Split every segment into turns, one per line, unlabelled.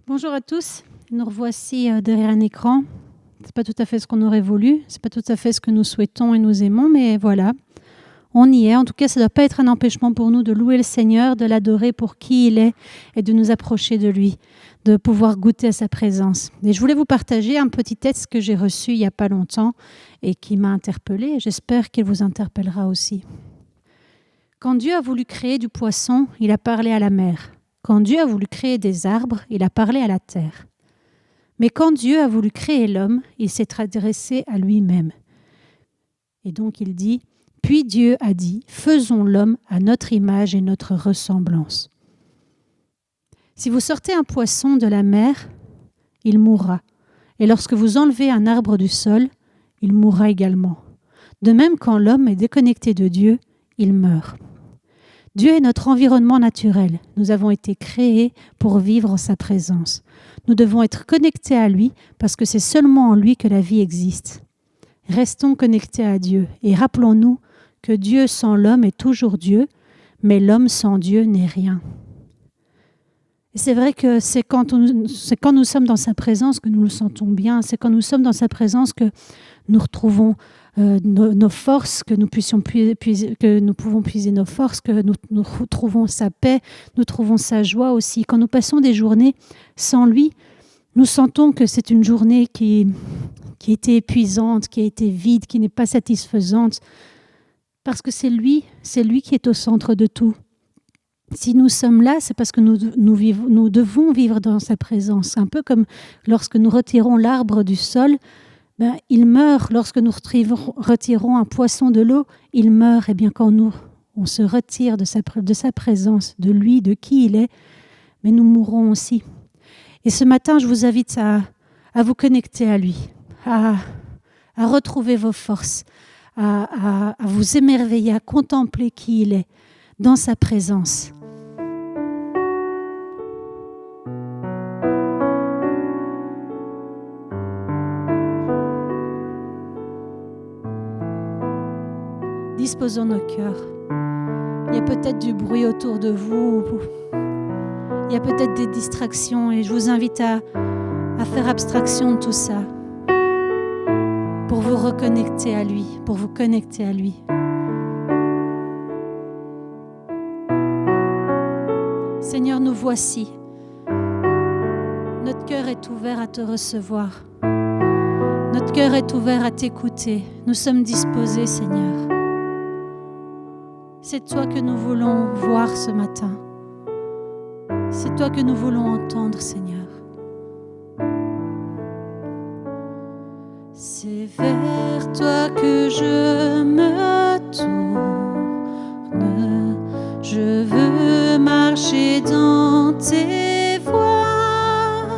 Bonjour à tous, nous revoici derrière un écran. Ce n'est pas tout à fait ce qu'on aurait voulu, ce n'est pas tout à fait ce que nous souhaitons et nous aimons, mais voilà, on y est. En tout cas, ça ne doit pas être un empêchement pour nous de louer le Seigneur, de l'adorer pour qui il est et de nous approcher de lui, de pouvoir goûter à sa présence. Et je voulais vous partager un petit texte que j'ai reçu il n'y a pas longtemps et qui m'a interpellée, et j'espère qu'il vous interpellera aussi. Quand Dieu a voulu créer du poisson, il a parlé à la mer. Quand Dieu a voulu créer des arbres, il a parlé à la terre. Mais quand Dieu a voulu créer l'homme, il s'est adressé à lui-même. Et donc il dit, « Puis Dieu a dit, faisons l'homme à notre image et notre ressemblance. » Si vous sortez un poisson de la mer, il mourra. Et lorsque vous enlevez un arbre du sol, il mourra également. De même, quand l'homme est déconnecté de Dieu, il meurt. Dieu est notre environnement naturel. Nous avons été créés pour vivre en sa présence. Nous devons être connectés à lui parce que c'est seulement en lui que la vie existe. Restons connectés à Dieu et rappelons-nous que Dieu sans l'homme est toujours Dieu, mais l'homme sans Dieu n'est rien. Et c'est vrai que c'est quand nous sommes dans sa présence que nous nous sentons bien, c'est quand nous sommes dans sa présence que nous retrouvons nos forces, que nous pouvons puiser nos forces, que nous trouvons sa paix, nous trouvons sa joie aussi. Quand nous passons des journées sans lui, nous sentons que c'est une journée qui a été épuisante, qui a été vide, qui n'est pas satisfaisante, parce que c'est lui qui est au centre de tout. Si nous sommes là, c'est parce que nous devons vivre dans sa présence. Un peu comme lorsque nous retirons l'arbre du sol, il meurt. Lorsque nous retirons un poisson de l'eau, il meurt. Et bien quand on se retire de sa présence, de lui, de qui il est, mais nous mourrons aussi. Et ce matin, je vous invite à vous connecter à lui, à retrouver vos forces, à vous émerveiller, à contempler qui il est dans sa présence. Disposons nos cœurs. Il y a peut-être du bruit autour de vous. Il y a peut-être des distractions et je vous invite à faire abstraction de tout ça pour vous reconnecter à lui, pour vous connecter à lui. Seigneur, nous voici. Notre cœur est ouvert à te recevoir. Notre cœur est ouvert à t'écouter. Nous sommes disposés, Seigneur. C'est toi que nous voulons voir ce matin. C'est toi que nous voulons entendre, Seigneur. C'est vers toi que je me tourne. Je veux marcher dans tes voies.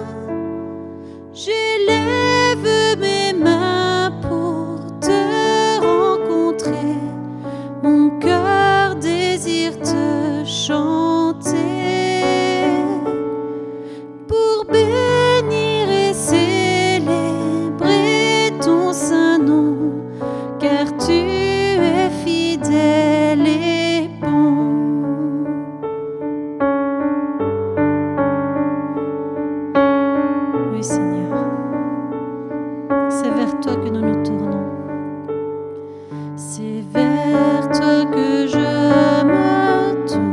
J'élève mes mains pour te rencontrer. Mon cœur désire te chanter pour bénir et célébrer ton saint nom, car tu es fidèle et bon. Oui, Seigneur, c'est vers toi que nous nous tournons. C'est vers toi que je me tourne.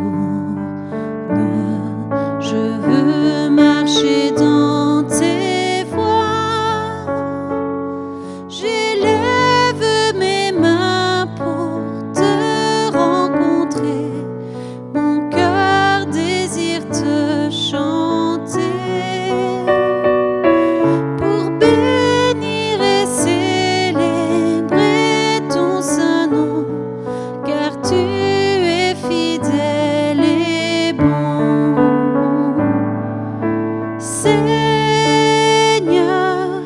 Je veux marcher dans tes voies. J'élève mes mains pour te rencontrer. Mon cœur désire te chanter pour bénir et célébrer ton saint nom, car tu es fidèle et bon. Seigneur,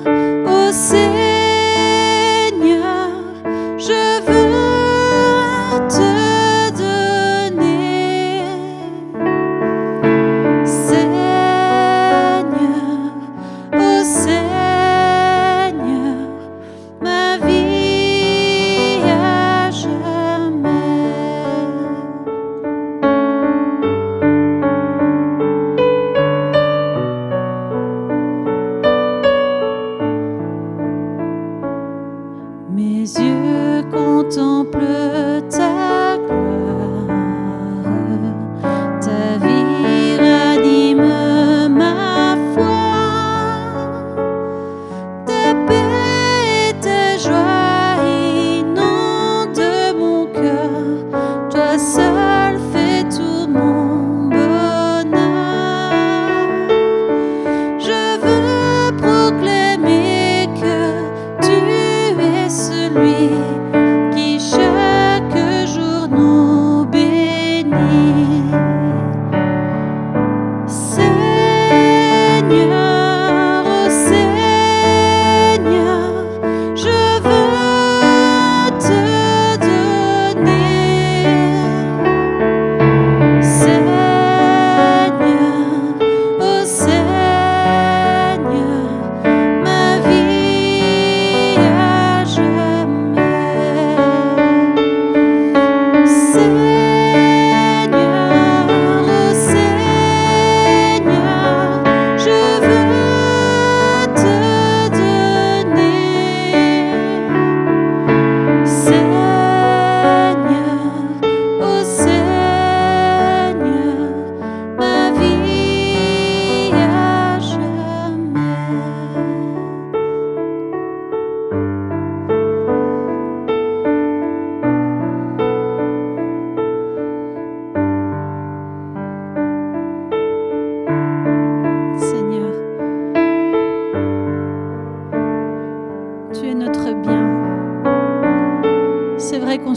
ô Seigneur, je veux te donner. Seigneur, ô Seigneur, ma vie à jamais.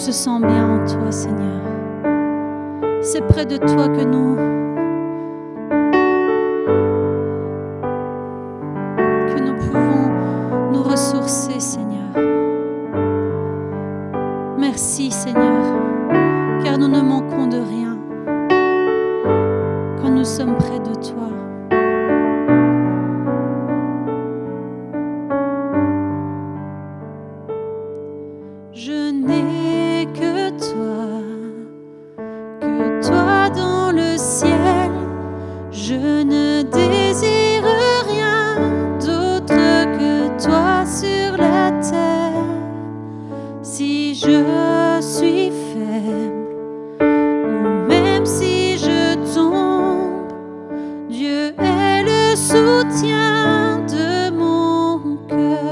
se sent bien en toi, Seigneur. C'est près de toi que nous pouvons nous ressourcer, Seigneur. Merci, Seigneur, car nous ne manquons de rien quand nous sommes près de toi. Je n'ai que toi dans le ciel. Je ne désire rien d'autre que toi sur la terre. Si je suis faible, ou même si je tombe, Dieu est le soutien de mon cœur.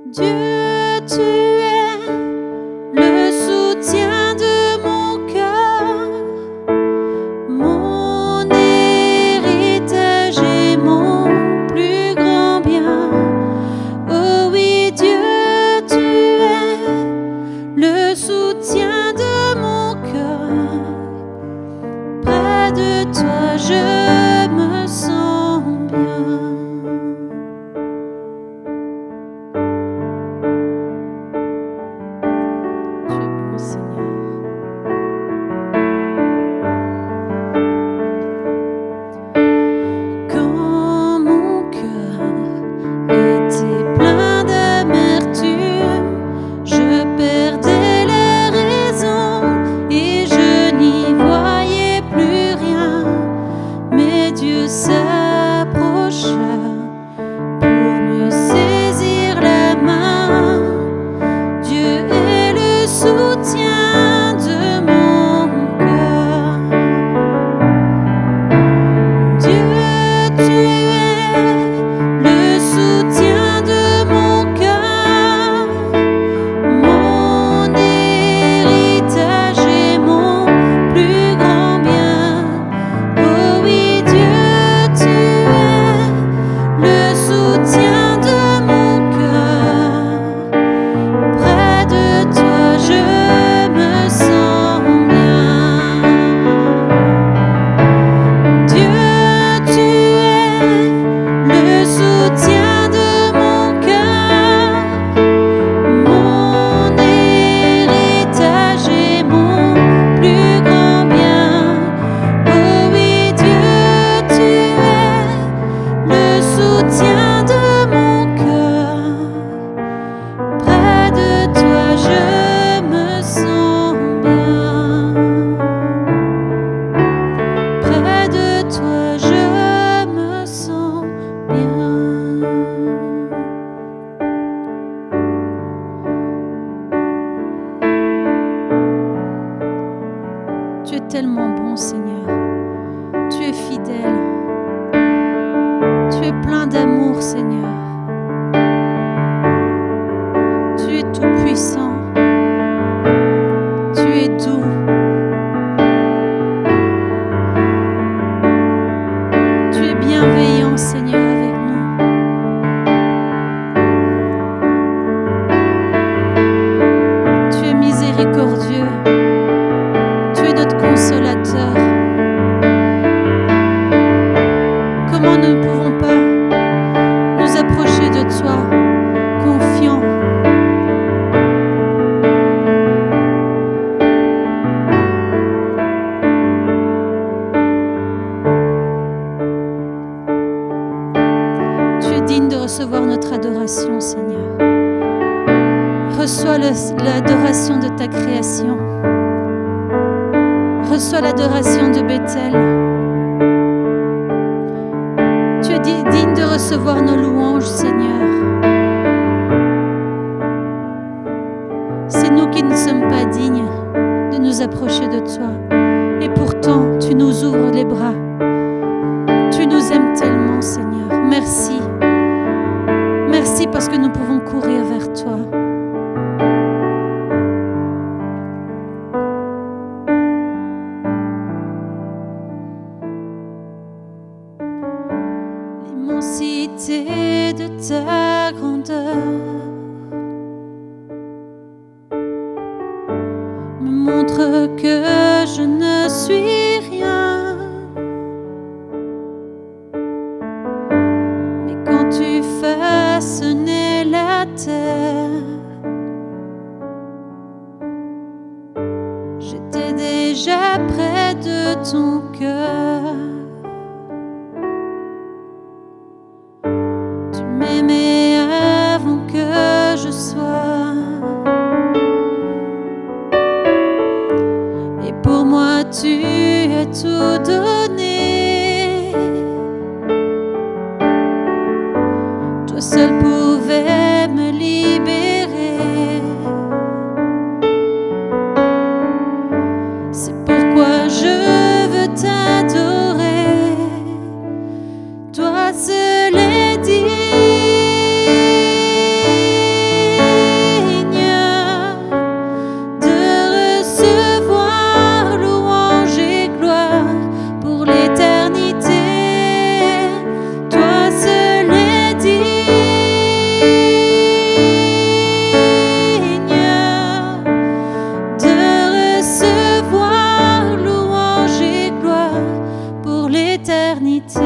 Dieu, tu es le soutien de mon cœur, mon héritage et mon plus grand bien. Oh oui, Dieu, tu es le soutien de mon cœur. Près de toi, je me sens bien. Reçois l'adoration de ta création. Reçois l'adoration de Bethel. Tu es digne de recevoir nos louanges, Seigneur. C'est nous qui ne sommes pas dignes de nous approcher de toi. Et pourtant, tu nous ouvres les bras. Tu nous aimes tellement, Seigneur. Merci. Merci parce que nous pouvons courir vers toi. L'immensité de ta grandeur que je ne suis rien. Mais quand tu façonnais la terre, j'étais déjà près de ton cœur. Tu m'aimais avant que je sois. Et pour moi tu as tout donné. Toi seul pouvais me libérer. C'est pourquoi je veux t'adorer. Toi seul est digne de recevoir louange et gloire pour l'éternité. Toi seul est digne de recevoir louange et gloire pour l'éternité.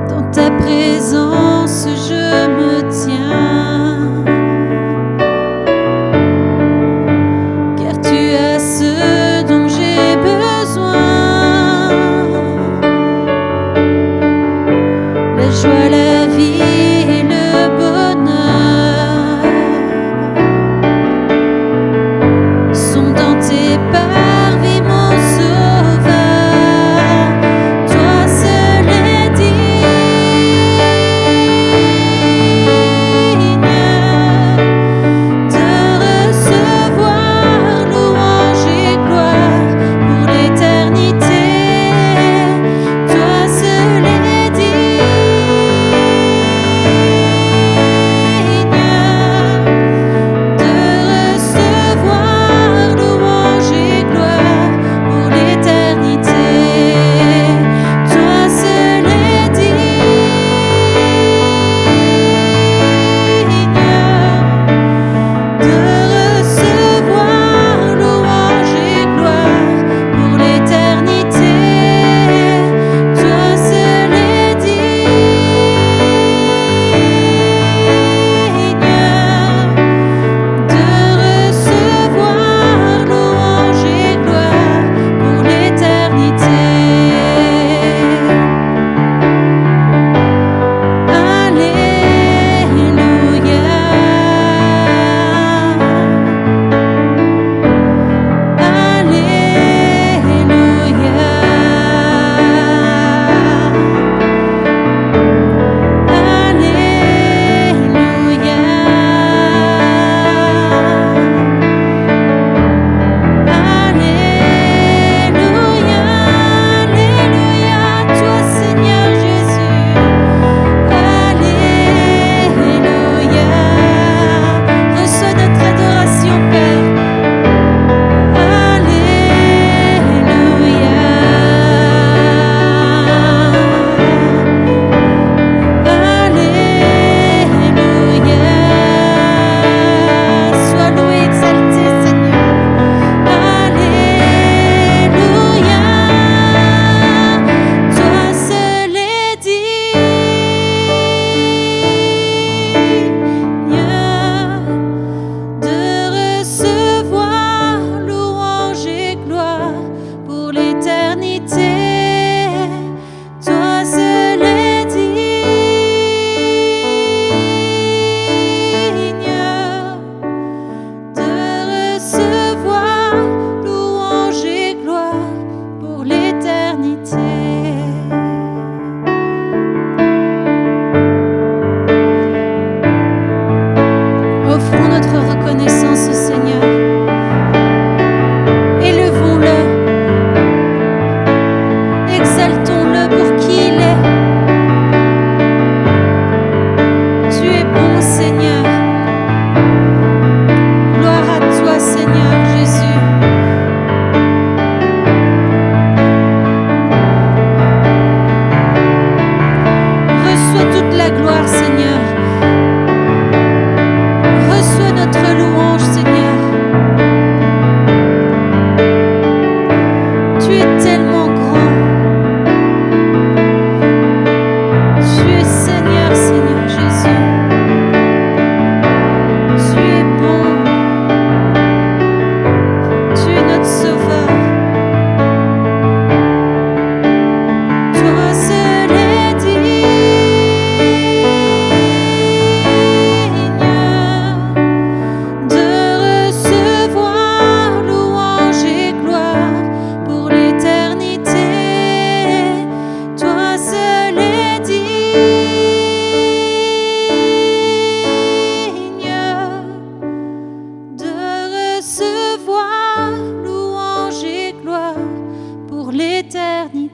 Dans ta présence je me tiens, car tu as ce dont j'ai besoin. La joie, la vie et le bonheur.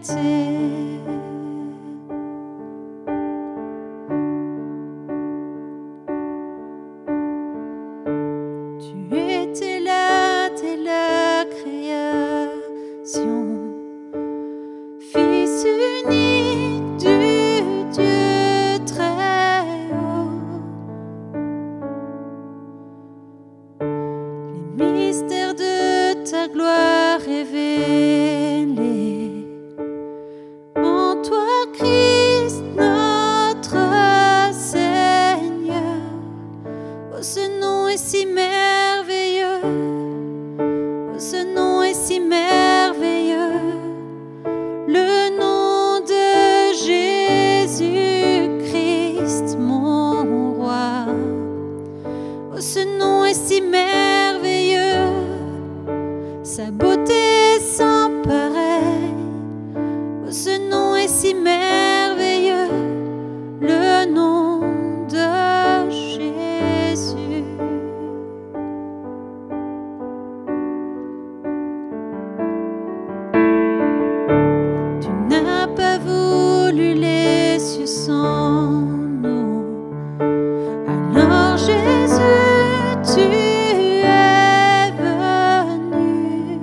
Tu étais là dès la création, Fils unique du Dieu très haut. Les mystères de ta gloire révélés en toi, Christ, notre Seigneur. Oh, ce nom est si merveilleux, oh, ce nom est si merveilleux, le nom de Jésus-Christ, mon roi. Oh, ce nom est si merveilleux, sa beauté est sans pareil. Oh, ce nom est si merveilleux, le nom de Jésus. Tu n'as pas voulu les cieux sans nous. Alors Jésus, tu es venu.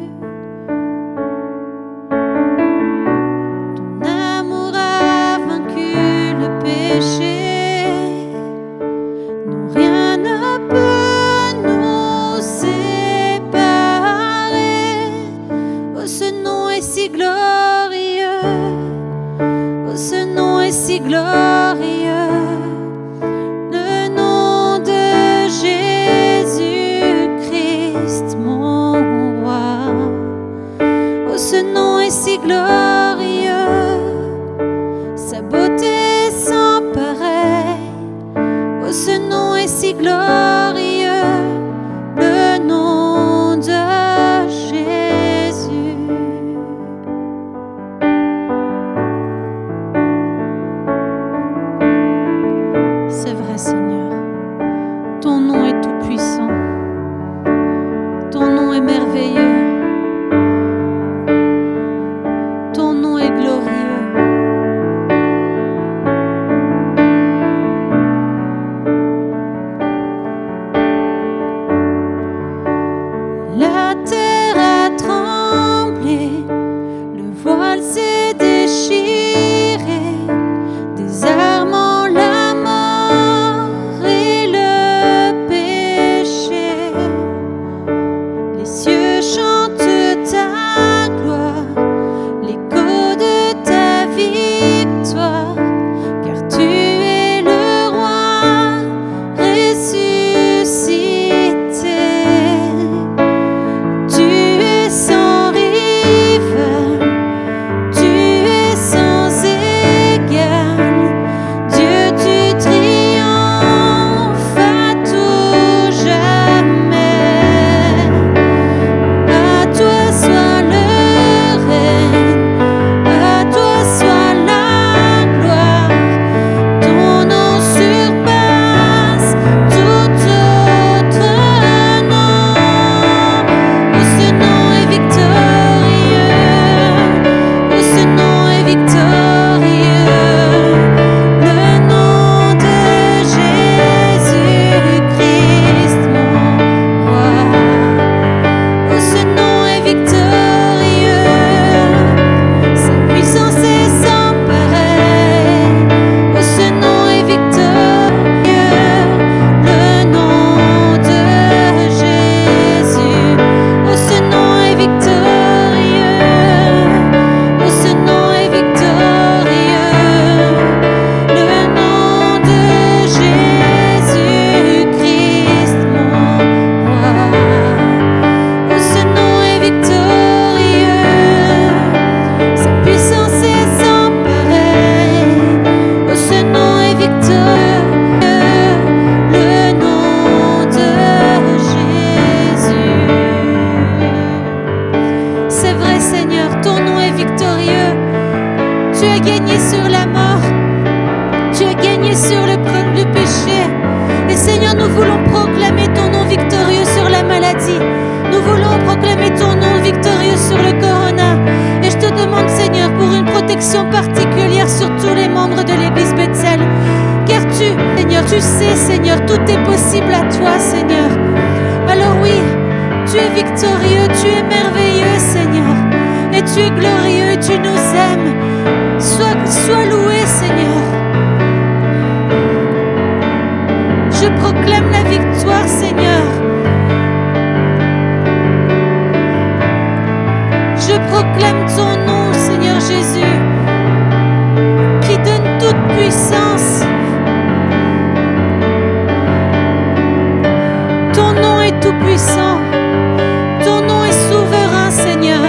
bénédiction particulière sur tous les membres de l'église Bethel. Car tu, Seigneur, tu sais, Seigneur, tout est possible à toi, Seigneur. Alors oui, tu es victorieux, tu es merveilleux, Seigneur. Et tu es glorieux et tu nous aimes. Sois loué, Seigneur. Je proclame la victoire, Seigneur. Je proclame ton nom, Seigneur Jésus, qui donne toute puissance. Ton nom est tout puissant. Ton nom est souverain, Seigneur.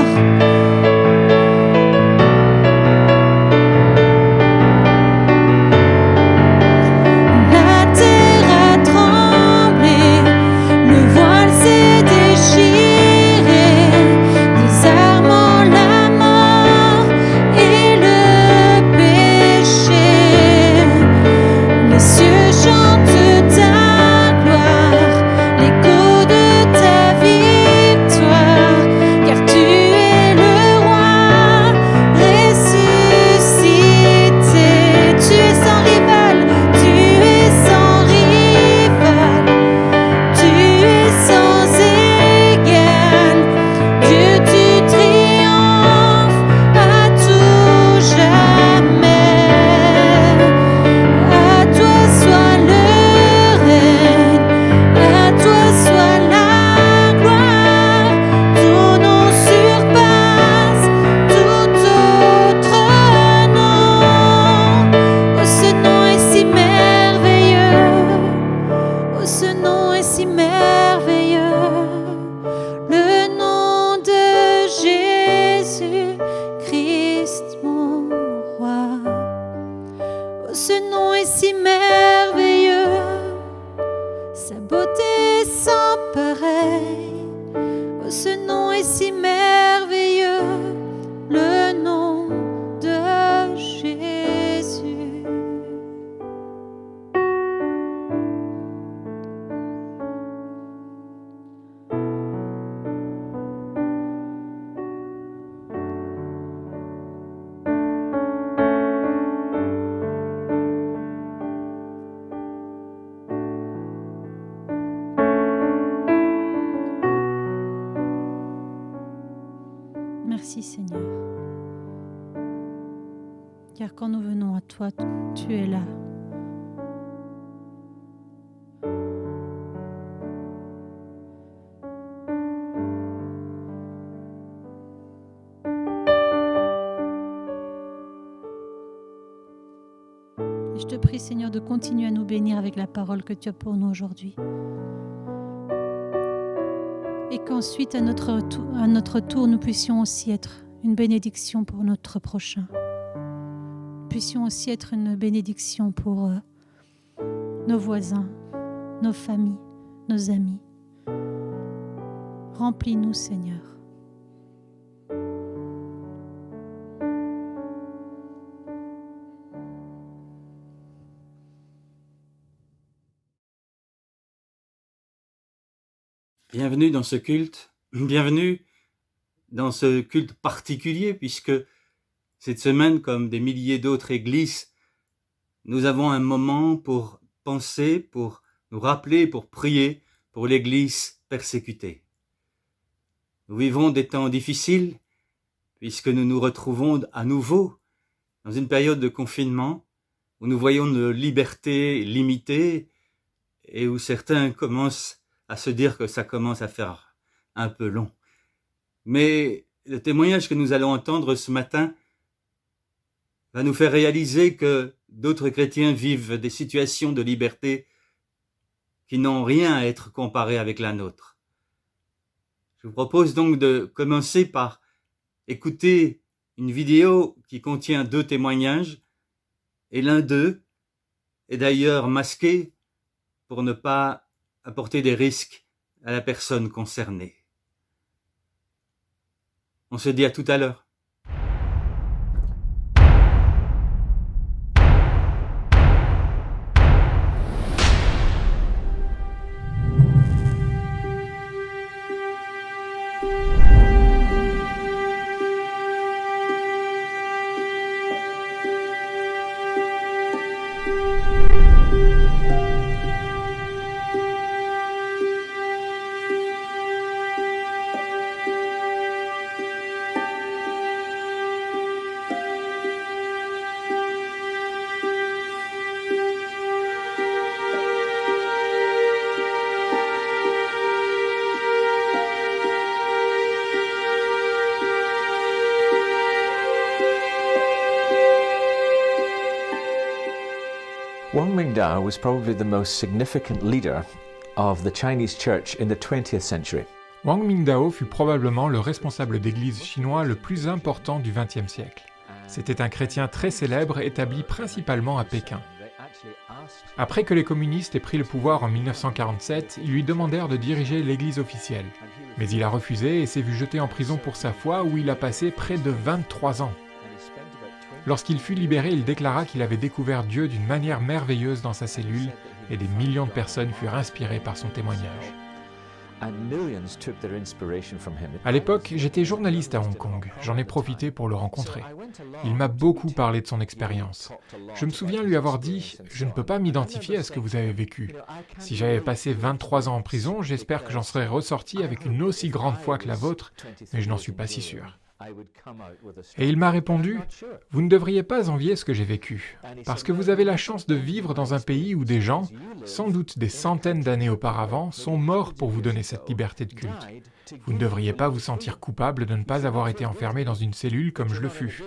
Merci Seigneur, car quand nous venons à toi, tu es là. Et je te prie Seigneur de continuer à nous bénir avec la parole que tu as pour nous aujourd'hui. Et qu'ensuite, à notre tour, nous puissions aussi être une bénédiction pour notre prochain. Nous puissions aussi être une bénédiction pour nos voisins, nos familles, nos amis. Remplis-nous, Seigneur.
Bienvenue dans ce culte, bienvenue dans ce culte particulier, puisque cette semaine, comme des milliers d'autres églises, nous avons un moment pour penser, pour nous rappeler, pour prier pour l'église persécutée. Nous vivons des temps difficiles, puisque nous nous retrouvons à nouveau dans une période de confinement, où nous voyons nos libertés limitées, et où certains commencent à se dire que ça commence à faire un peu long. Mais le témoignage que nous allons entendre ce matin va nous faire réaliser que d'autres chrétiens vivent des situations de liberté qui n'ont rien à être comparées avec la nôtre. Je vous propose donc de commencer par écouter une vidéo qui contient 2 témoignages, et l'un d'eux est d'ailleurs masqué pour ne pas apporter des risques à la personne concernée. On se dit à tout à l'heure.
Wang Mingdao was probably the most significant leader of the Chinese church in the 20th century.
Wang Mingdao fut probablement le responsable d'église chinois le plus important du XXe siècle. C'était un chrétien très célèbre établi principalement à Pékin. Après que les communistes aient pris le pouvoir en 1947, ils lui demandèrent de diriger l'église officielle. Mais il a refusé et s'est vu jeté en prison pour sa foi où il a passé près de 23 ans. Lorsqu'il fut libéré, il déclara qu'il avait découvert Dieu d'une manière merveilleuse dans sa cellule et des millions de personnes furent inspirées par son témoignage. À l'époque, j'étais journaliste à Hong Kong. J'en ai profité pour le rencontrer. Il m'a beaucoup parlé de son expérience. Je me souviens lui avoir dit « Je ne peux pas m'identifier à ce que vous avez vécu. Si j'avais passé 23 ans en prison, j'espère que j'en serais ressorti avec une aussi grande foi que la vôtre, mais je n'en suis pas si sûr. » Et il m'a répondu « Vous ne devriez pas envier ce que j'ai vécu, parce que vous avez la chance de vivre dans un pays où des gens, sans doute des centaines d'années auparavant, sont morts pour vous donner cette liberté de culte. Vous ne devriez pas vous sentir coupable de ne pas avoir été enfermé dans une cellule comme je le fus.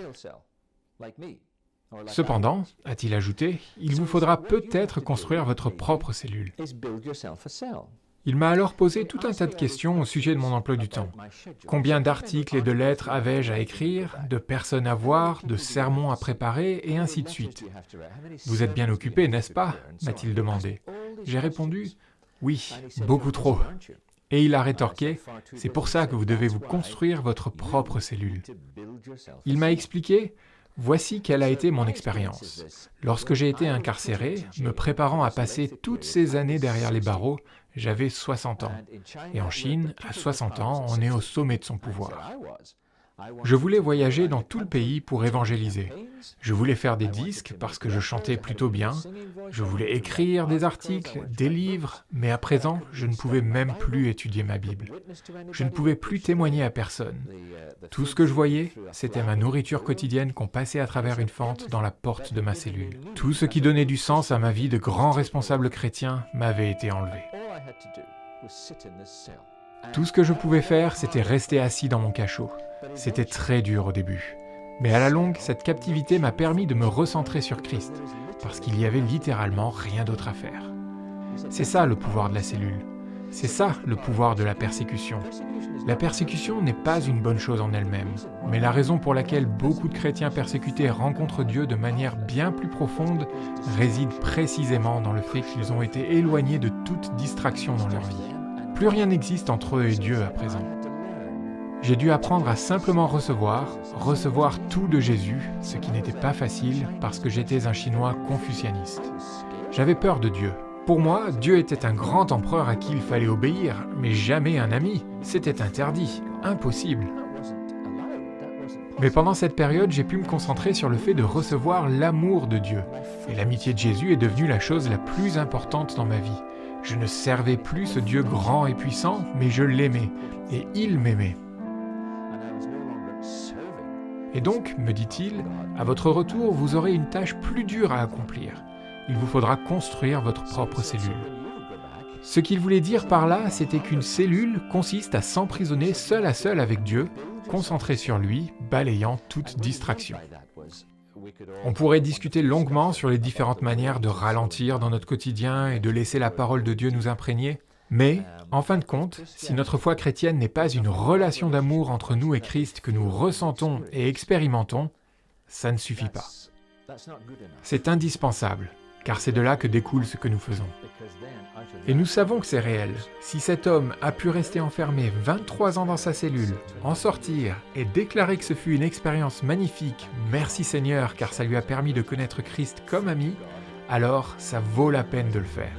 Cependant, a-t-il ajouté, il vous faudra peut-être construire votre propre cellule. » Il m'a alors posé tout un tas de questions au sujet de mon emploi du temps. Combien d'articles et de lettres avais-je à écrire, de personnes à voir, de sermons à préparer, et ainsi de suite. « Vous êtes bien occupé, n'est-ce pas » m'a-t-il demandé. J'ai répondu « Oui, beaucoup trop. » Et il a rétorqué « C'est pour ça que vous devez vous construire votre propre cellule. » Il m'a expliqué « Voici quelle a été mon expérience. Lorsque j'ai été incarcéré, me préparant à passer toutes ces années derrière les barreaux, j'avais 60 ans. Et en Chine, à 60 ans, on est au sommet de son pouvoir. Je voulais voyager dans tout le pays pour évangéliser. Je voulais faire des disques parce que je chantais plutôt bien. Je voulais écrire des articles, des livres, mais à présent, je ne pouvais même plus étudier ma Bible. Je ne pouvais plus témoigner à personne. Tout ce que je voyais, c'était ma nourriture quotidienne qu'on passait à travers une fente dans la porte de ma cellule. Tout ce qui donnait du sens à ma vie de grand responsable chrétien m'avait été enlevé. Tout ce que je pouvais faire, c'était rester assis dans mon cachot. C'était très dur au début. Mais à la longue, cette captivité m'a permis de me recentrer sur Christ, parce qu'il y avait littéralement rien d'autre à faire. C'est ça le pouvoir de la cellule. C'est ça le pouvoir de la persécution. La persécution n'est pas une bonne chose en elle-même, mais la raison pour laquelle beaucoup de chrétiens persécutés rencontrent Dieu de manière bien plus profonde réside précisément dans le fait qu'ils ont été éloignés de toute distraction dans leur vie. Plus rien n'existe entre eux et Dieu à présent. J'ai dû apprendre à simplement recevoir tout de Jésus, ce qui n'était pas facile parce que j'étais un Chinois confucianiste. J'avais peur de Dieu. Pour moi, Dieu était un grand empereur à qui il fallait obéir, mais jamais un ami. C'était interdit, impossible. Mais pendant cette période, j'ai pu me concentrer sur le fait de recevoir l'amour de Dieu. Et l'amitié de Jésus est devenue la chose la plus importante dans ma vie. Je ne servais plus ce Dieu grand et puissant, mais je l'aimais, et il m'aimait. Et donc, me dit-il, à votre retour, vous aurez une tâche plus dure à accomplir. Il vous faudra construire votre propre cellule. Ce qu'il voulait dire par là, c'était qu'une cellule consiste à s'emprisonner seul à seul avec Dieu, concentré sur lui, balayant toute distraction. On pourrait discuter longuement sur les différentes manières de ralentir dans notre quotidien et de laisser la parole de Dieu nous imprégner, mais, en fin de compte, si notre foi chrétienne n'est pas une relation d'amour entre nous et Christ que nous ressentons et expérimentons, ça ne suffit pas. C'est indispensable, car c'est de là que découle ce que nous faisons. Et nous savons que c'est réel. Si cet homme a pu rester enfermé 23 ans dans sa cellule, en sortir et déclarer que ce fut une expérience magnifique, merci Seigneur, car ça lui a permis de connaître Christ comme ami, alors ça vaut la peine de le faire.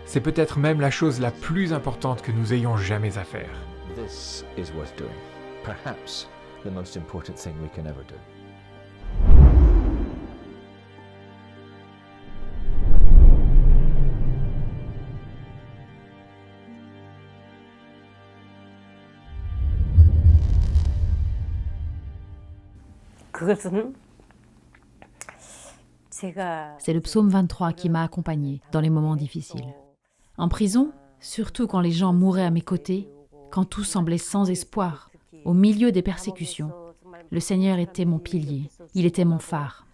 C'est peut-être même la chose la plus importante que nous ayons jamais à faire.
This is worth doing. Perhaps the most important thing we can ever do.
C'est le psaume 23 qui m'a accompagné dans les moments difficiles. En prison, surtout quand les gens mouraient à mes côtés, quand tout semblait sans espoir, au milieu des persécutions, le Seigneur était mon pilier, il était mon phare.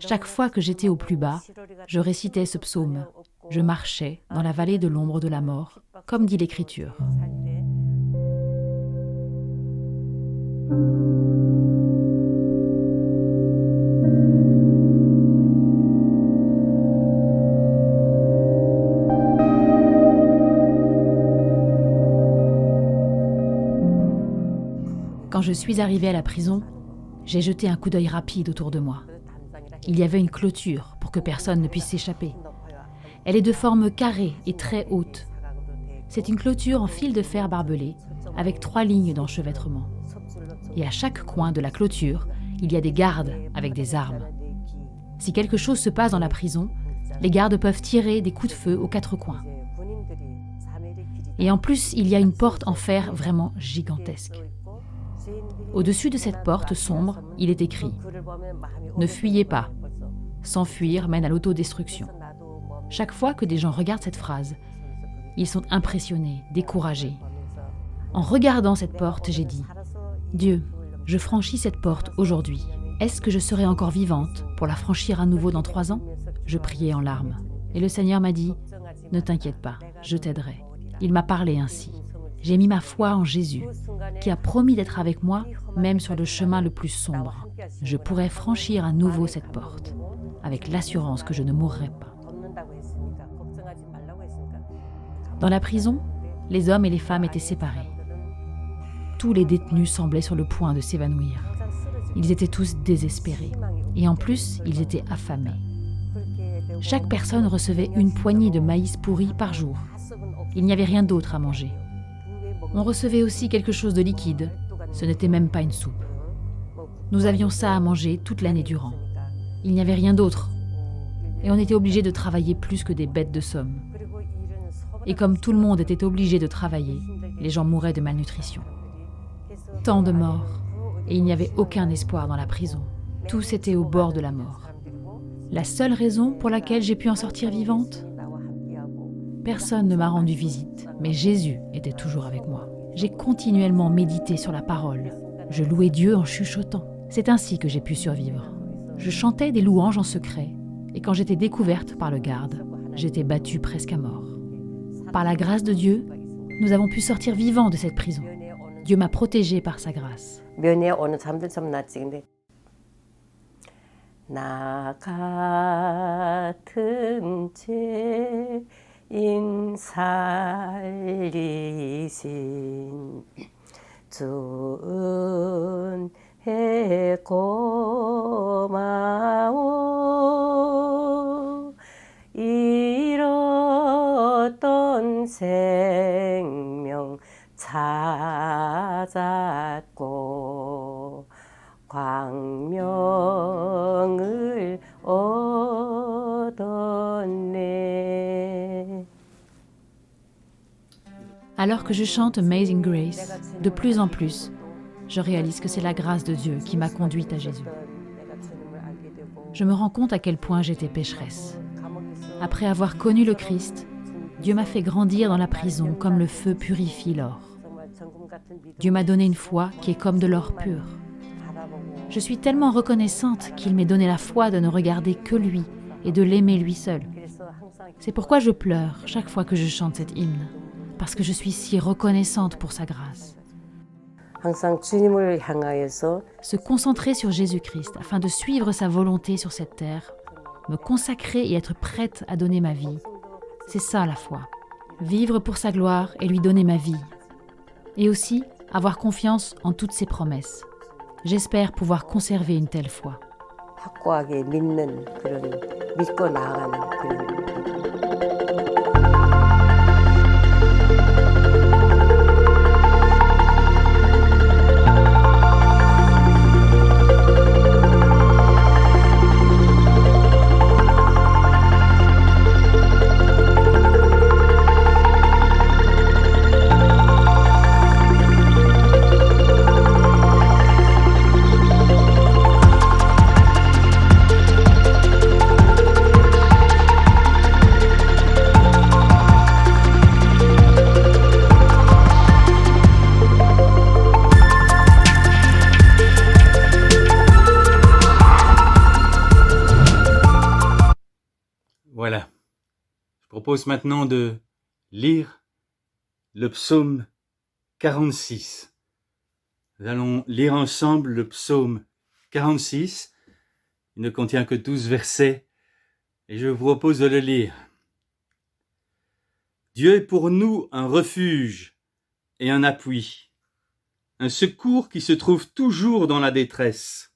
Chaque fois que j'étais au plus bas, je récitais ce psaume. Je marchais dans la vallée de l'ombre de la mort, comme dit l'Écriture. Quand je suis arrivée à la prison, j'ai jeté un coup d'œil rapide autour de moi. Il y avait une clôture pour que personne ne puisse s'échapper. Elle est de forme carrée et très haute. C'est une clôture en fil de fer barbelé, avec 3 lignes d'enchevêtrement. Et à chaque coin de la clôture, il y a des gardes avec des armes. Si quelque chose se passe dans la prison, les gardes peuvent tirer des coups de feu aux 4 coins. Et en plus, il y a une porte en fer vraiment gigantesque. Au-dessus de cette porte sombre, il est écrit « Ne fuyez pas. S'enfuir mène à l'autodestruction ». Chaque fois que des gens regardent cette phrase, ils sont impressionnés, découragés. En regardant cette porte, j'ai dit « Dieu, je franchis cette porte aujourd'hui. Est-ce que je serai encore vivante pour la franchir à nouveau dans 3 ans ?» Je priais en larmes. Et le Seigneur m'a dit « Ne t'inquiète pas, je t'aiderai. » Il m'a parlé ainsi. J'ai mis ma foi en Jésus, qui a promis d'être avec moi, même sur le chemin le plus sombre. Je pourrais franchir à nouveau cette porte, avec l'assurance que je ne mourrai pas. Dans la prison, les hommes et les femmes étaient séparés. Tous les détenus semblaient sur le point de s'évanouir. Ils étaient tous désespérés, et en plus, ils étaient affamés. Chaque personne recevait une poignée de maïs pourri par jour. Il n'y avait rien d'autre à manger. On recevait aussi quelque chose de liquide. Ce n'était même pas une soupe. Nous avions ça à manger toute l'année durant. Il n'y avait rien d'autre. Et on était obligé de travailler plus que des bêtes de somme. Et comme tout le monde était obligé de travailler, les gens mouraient de malnutrition. Tant de morts. Et il n'y avait aucun espoir dans la prison. Tous étaient au bord de la mort. La seule raison pour laquelle j'ai pu en sortir vivante ? Personne ne m'a rendu visite, mais Jésus était toujours avec moi. J'ai continuellement médité sur la parole. Je louais Dieu en chuchotant. C'est ainsi que j'ai pu survivre. Je chantais des louanges en secret, et quand j'étais découverte par le garde, j'étais battue presque à mort. Par la grâce de Dieu, nous avons pu sortir vivants de cette prison. Dieu m'a protégée par sa grâce.
나 같은 죄인 살리신 주 은혜 고마워 잃었던 생명 찾았고 광명을 얻었네.
Alors que je chante Amazing Grace, de plus en plus, je réalise que c'est la grâce de Dieu qui m'a conduite à Jésus. Je me rends compte à quel point j'étais pécheresse. Après avoir connu le Christ, Dieu m'a fait grandir dans la prison comme le feu purifie l'or. Dieu m'a donné une foi qui est comme de l'or pur. Je suis tellement reconnaissante qu'il m'ait donné la foi de ne regarder que lui et de l'aimer lui seul. C'est pourquoi je pleure chaque fois que je chante cet hymne, parce que je suis si reconnaissante pour sa grâce. Se concentrer sur Jésus-Christ afin de suivre sa volonté sur cette terre, me consacrer et être prête à donner ma vie, c'est ça la foi. Vivre pour sa gloire et lui donner ma vie. Et aussi avoir confiance en toutes ses promesses. J'espère pouvoir conserver une telle foi.
확고하게 믿고 나아가는 그런
propose maintenant de lire le psaume 46. Nous allons lire ensemble le psaume 46. Il ne contient que 12 versets et je vous propose de le lire. Dieu est pour nous un refuge et un appui, un secours qui se trouve toujours dans la détresse.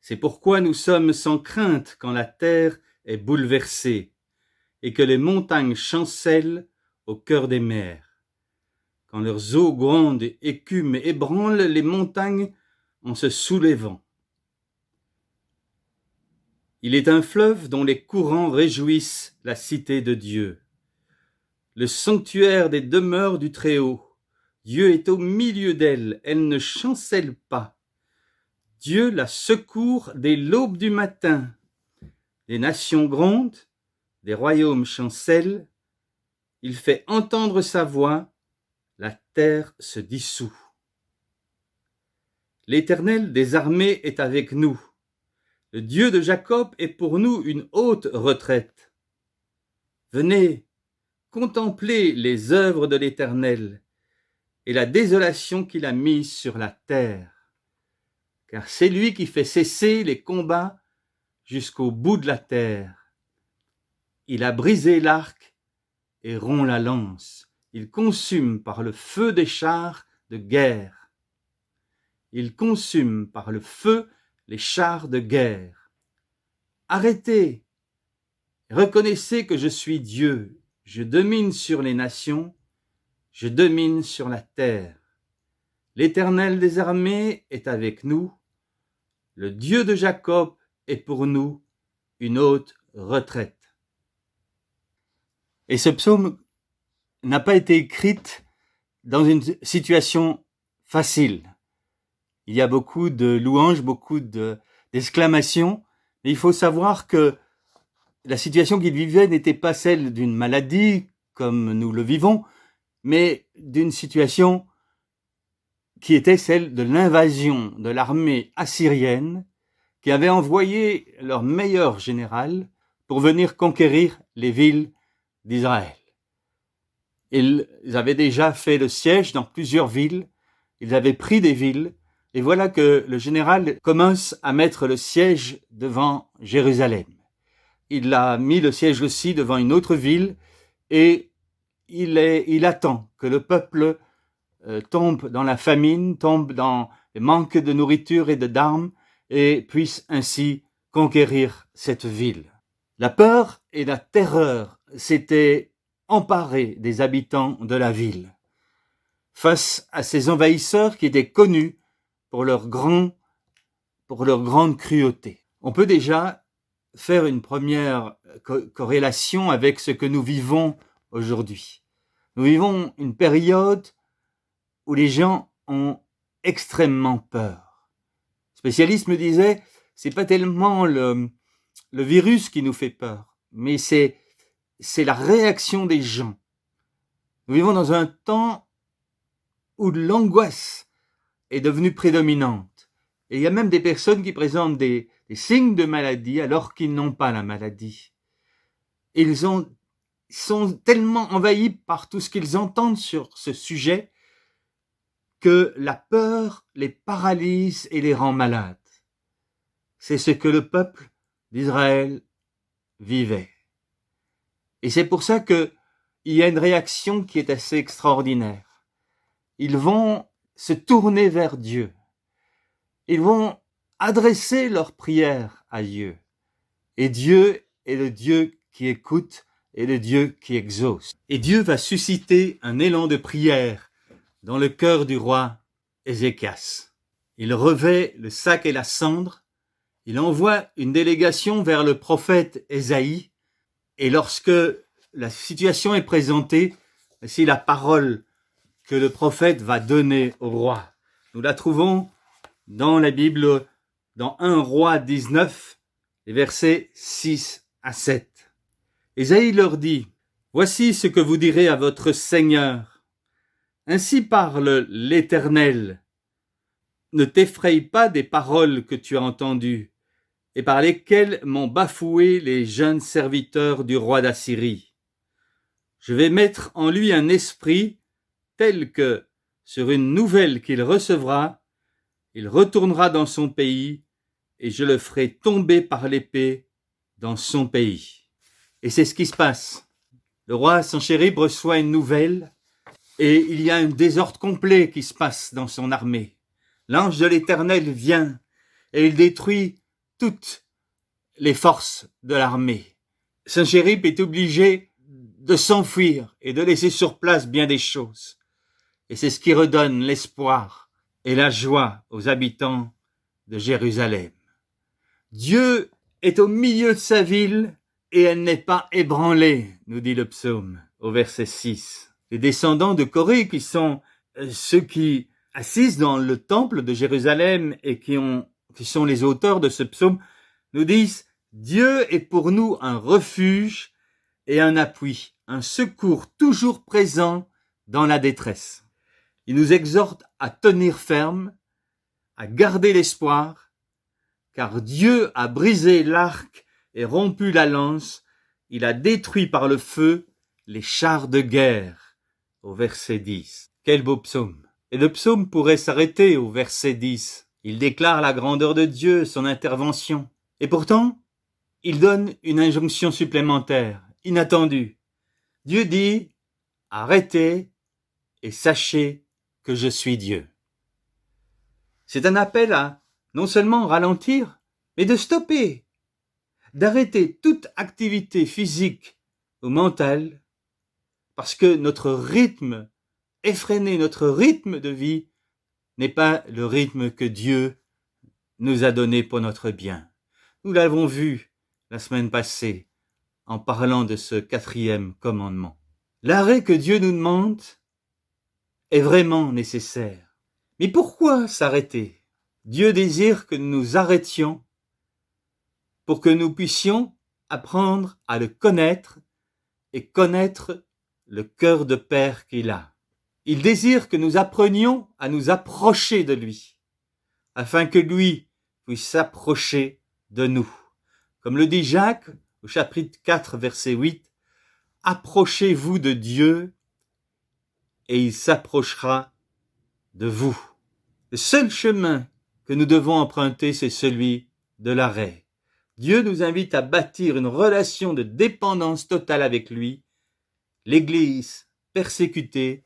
C'est pourquoi nous sommes sans crainte quand la terre est bouleversée et que les montagnes chancellent au cœur des mers. Quand leurs eaux grondent, écument et ébranlent les montagnes en se soulevant. Il est un fleuve dont les courants réjouissent la cité de Dieu, le sanctuaire des demeures du Très-Haut. Dieu est au milieu d'elle, elle ne chancelle pas. Dieu la secourt dès l'aube du matin. Les nations grondent, des royaumes chancellent. Il fait entendre sa voix, la terre se dissout. L'Éternel des armées est avec nous. Le Dieu de Jacob est pour nous une haute retraite. Venez, contemplez les œuvres de l'Éternel et la désolation qu'il a mise sur la terre. Car c'est lui qui fait cesser les combats jusqu'au bout de la terre. Il a brisé l'arc et rompt la lance. Il consume par le feu des chars de guerre. Il consume par le feu les chars de guerre. Arrêtez, reconnaissez que je suis Dieu. Je domine sur les nations, je domine sur la terre. L'Éternel des armées est avec nous. Le Dieu de Jacob est pour nous une haute retraite. Et ce psaume n'a pas été écrit dans une situation facile. Il y a beaucoup de louanges, beaucoup d'exclamations, mais il faut savoir que la situation qu'il vivait n'était pas celle d'une maladie, comme nous le vivons, mais d'une situation qui était celle de l'invasion de l'armée assyrienne, qui avait envoyé leur meilleur général pour venir conquérir les villes d'Israël. Ils avaient déjà fait le siège dans plusieurs villes, ils avaient pris des villes, et voilà que le général commence à mettre le siège devant Jérusalem. Il a mis le siège aussi devant une autre ville, et il attend que le peuple tombe dans la famine, tombe dans le manque de nourriture et d'armes, et puisse ainsi conquérir cette ville. La peur et la terreur s'étaient emparées des habitants de la ville face à ces envahisseurs qui étaient connus pour leur grande cruauté. On peut déjà faire une première corrélation avec ce que nous vivons aujourd'hui. Nous vivons une période où les gens ont extrêmement peur. Le spécialiste me disait, c'est pas tellement le virus qui nous fait peur, mais c'est la réaction des gens. Nous vivons dans un temps où l'angoisse est devenue prédominante. Et il y a même des personnes qui présentent des signes de maladie alors qu'ils n'ont pas la maladie. Ils sont tellement envahis par tout ce qu'ils entendent sur ce sujet que la peur les paralyse et les rend malades. C'est ce que le peuple d'Israël vivait. Et c'est pour ça qu'il y a une réaction qui est assez extraordinaire. Ils vont se tourner vers Dieu. Ils vont adresser leurs prières à Dieu. Et Dieu est le Dieu qui écoute et le Dieu qui exauce. Et Dieu va susciter un élan de prière dans le cœur du roi Ézéchias. Il revêt le sac et la cendre. Il envoie une délégation vers le prophète Ésaïe. Et lorsque la situation est présentée, c'est la parole que le prophète va donner au roi. Nous la trouvons dans la Bible, dans 1 Roi 19, les versets 6 à 7. Ésaïe leur dit, « Voici ce que vous direz à votre Seigneur. Ainsi parle l'Éternel. Ne t'effraie pas des paroles que tu as entendues et par lesquelles m'ont bafoué les jeunes serviteurs du roi d'Assyrie. Je vais mettre en lui un esprit tel que, sur une nouvelle qu'il recevra, il retournera dans son pays et je le ferai tomber par l'épée dans son pays. Et c'est ce qui se passe. Le roi Senchérib reçoit une nouvelle et il y a un désordre complet qui se passe dans son armée. L'ange de l'Éternel vient et il détruit toutes les forces de l'armée. Senchérib est obligé de s'enfuir et de laisser sur place bien des choses. Et c'est ce qui redonne l'espoir et la joie aux habitants de Jérusalem. Dieu est au milieu de sa ville et elle n'est pas ébranlée, nous dit le psaume au verset 6. Les descendants de Corée, qui sont ceux qui assistent dans le temple de Jérusalem et qui sont les auteurs de ce psaume, nous disent « Dieu est pour nous un refuge et un appui, un secours toujours présent dans la détresse. » Il nous exhorte à tenir ferme, à garder l'espoir, car Dieu a brisé l'arc et rompu la lance, il a détruit par le feu les chars de guerre, au verset 10. Quel beau psaume! Et le psaume pourrait s'arrêter au verset 10. Il déclare la grandeur de Dieu, son intervention. Et pourtant, il donne une injonction supplémentaire, inattendue. Dieu dit, arrêtez et sachez que je suis Dieu. C'est un appel à non seulement ralentir, mais de stopper, d'arrêter toute activité physique ou mentale, parce que notre rythme effréné, notre rythme de vie n'est pas le rythme que Dieu nous a donné pour notre bien. Nous l'avons vu la semaine passée en parlant de ce 4e commandement. L'arrêt que Dieu nous demande est vraiment nécessaire. Mais pourquoi s'arrêter? Dieu désire que nous nous arrêtions pour que nous puissions apprendre à le connaître et connaître le cœur de Père qu'il a. Il désire que nous apprenions à nous approcher de lui, afin que lui puisse s'approcher de nous. Comme le dit Jacques au chapitre 4, verset 8, « Approchez-vous de Dieu et il s'approchera de vous. » Le seul chemin que nous devons emprunter, c'est celui de l'arrêt. Dieu nous invite à bâtir une relation de dépendance totale avec lui. L'Église persécutée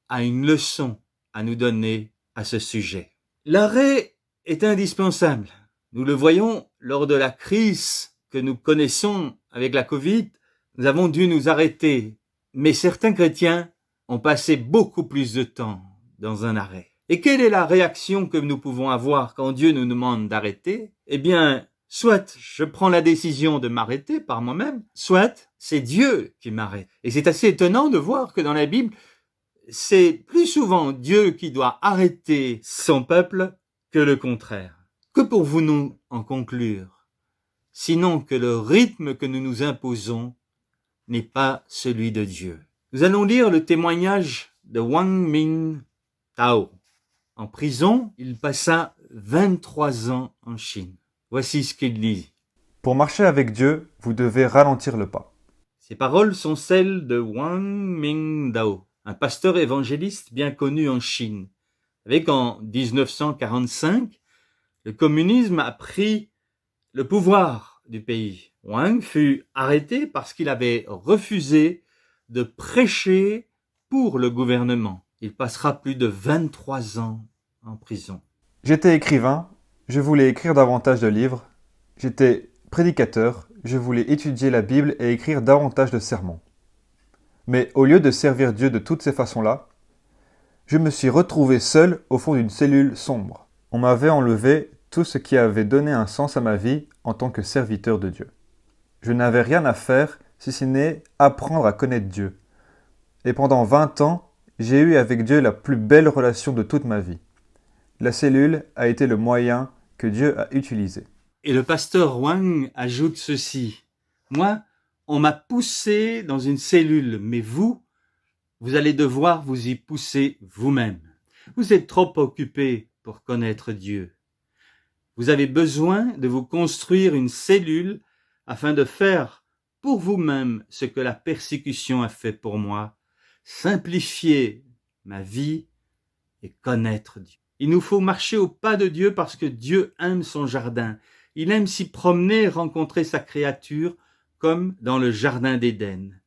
a une leçon à nous donner à ce sujet. L'arrêt est indispensable. Nous le voyons lors de la crise que nous connaissons avec la Covid. Nous avons dû nous arrêter. Mais certains chrétiens ont passé beaucoup plus de temps dans un arrêt. Et quelle est la réaction que nous pouvons avoir quand Dieu nous demande d'arrêter? Eh bien, soit je prends la décision de m'arrêter par moi-même, soit c'est Dieu qui m'arrête. Et c'est assez étonnant de voir que dans la Bible, c'est plus souvent Dieu qui doit arrêter son peuple que le contraire. Que pour-vous nous en conclure? Sinon que le rythme que nous nous imposons n'est pas celui de Dieu. Nous allons lire le témoignage de Wang Mingtao. En prison, il passa 23 ans en Chine. Voici ce qu'il dit.
Pour marcher avec Dieu, vous devez ralentir le pas.
Ces paroles sont celles de Wang Mingtao, un pasteur évangéliste bien connu en Chine. Avec en 1945, le communisme a pris le pouvoir du pays. Wang fut arrêté parce qu'il avait refusé de prêcher pour le gouvernement. Il passera plus de 23 ans en prison.
J'étais écrivain, je voulais écrire davantage de livres. J'étais prédicateur, je voulais étudier la Bible et écrire davantage de sermons. Mais au lieu de servir Dieu de toutes ces façons-là, je me suis retrouvé seul au fond d'une cellule sombre. On m'avait enlevé tout ce qui avait donné un sens à ma vie en tant que serviteur de Dieu. Je n'avais rien à faire si ce n'est apprendre à connaître Dieu. Et pendant 20 ans, j'ai eu avec Dieu la plus belle relation de toute ma vie. La cellule a été le moyen que Dieu a utilisé.
Et le pasteur Wang ajoute ceci. Moi, on m'a poussé dans une cellule, mais vous allez devoir vous y pousser vous-même. Vous êtes trop occupé pour connaître Dieu. Vous avez besoin de vous construire une cellule afin de faire pour vous-même ce que la persécution a fait pour moi, simplifier ma vie et connaître Dieu. Il nous faut marcher au pas de Dieu parce que Dieu aime son jardin. Il aime s'y promener et rencontrer sa créature comme dans le jardin d'Éden.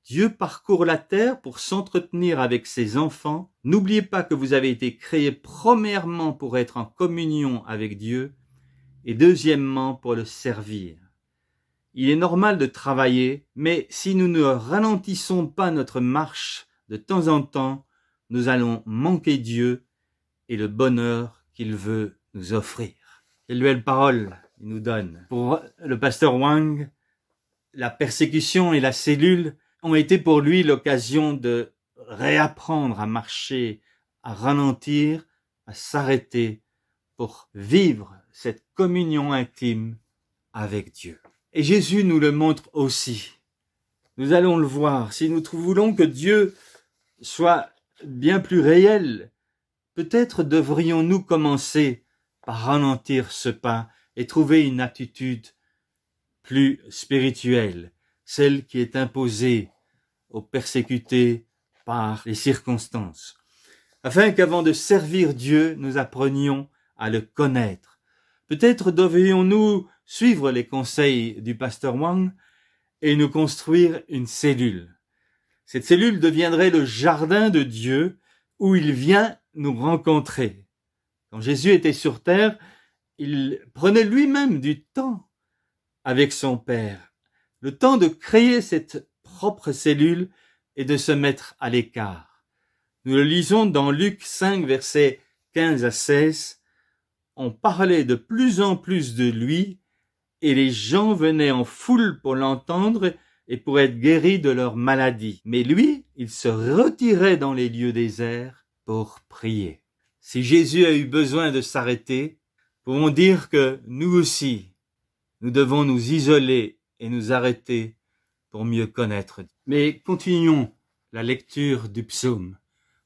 Dieu parcourt la terre pour s'entretenir avec ses enfants. N'oubliez pas que vous avez été créés premièrement pour être en communion avec Dieu et deuxièmement pour le servir. Il est normal de travailler, mais si nous ne ralentissons pas notre marche de temps en temps, nous allons manquer Dieu et le bonheur qu'il veut nous offrir. Quelle belle parole il nous donne. Pour le pasteur Wang, la persécution et la cellule ont été pour lui l'occasion de réapprendre à marcher, à ralentir, à s'arrêter pour vivre cette communion intime avec Dieu. Et Jésus nous le montre aussi. Nous allons le voir. Si nous voulons que Dieu soit bien plus réel, peut-être devrions-nous commencer par ralentir ce pas et trouver une attitude plus spirituelle, celle qui est imposée aux persécutés par les circonstances, afin qu'avant de servir Dieu, nous apprenions à le connaître. Peut-être devrions-nous suivre les conseils du pasteur Wang et nous construire une cellule. Cette cellule deviendrait le jardin de Dieu où il vient nous rencontrer. Quand Jésus était sur terre, il prenait lui-même du temps avec son Père, le temps de créer cette propre cellule et de se mettre à l'écart. Nous le lisons dans Luc 5, versets 15 à 16. On parlait de plus en plus de lui et les gens venaient en foule pour l'entendre et pour être guéris de leur maladie. Mais lui, il se retirait dans les lieux déserts pour prier. Si Jésus a eu besoin de s'arrêter, pouvons dire que nous aussi, nous devons nous isoler et nous arrêter pour mieux connaître. Mais continuons la lecture du psaume.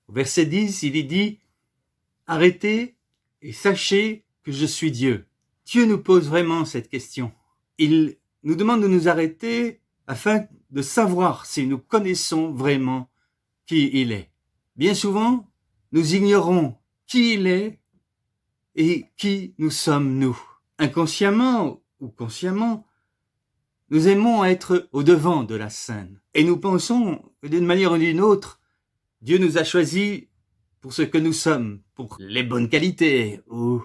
Au verset 10, il y dit « Arrêtez et sachez que je suis Dieu ». Dieu nous pose vraiment cette question. Il nous demande de nous arrêter afin de savoir si nous connaissons vraiment qui il est. Bien souvent, nous ignorons qui il est et qui nous sommes nous. Inconsciemment ou consciemment, nous aimons être au devant de la scène. Et nous pensons que d'une manière ou d'une autre, Dieu nous a choisis pour ce que nous sommes, pour les bonnes qualités, ou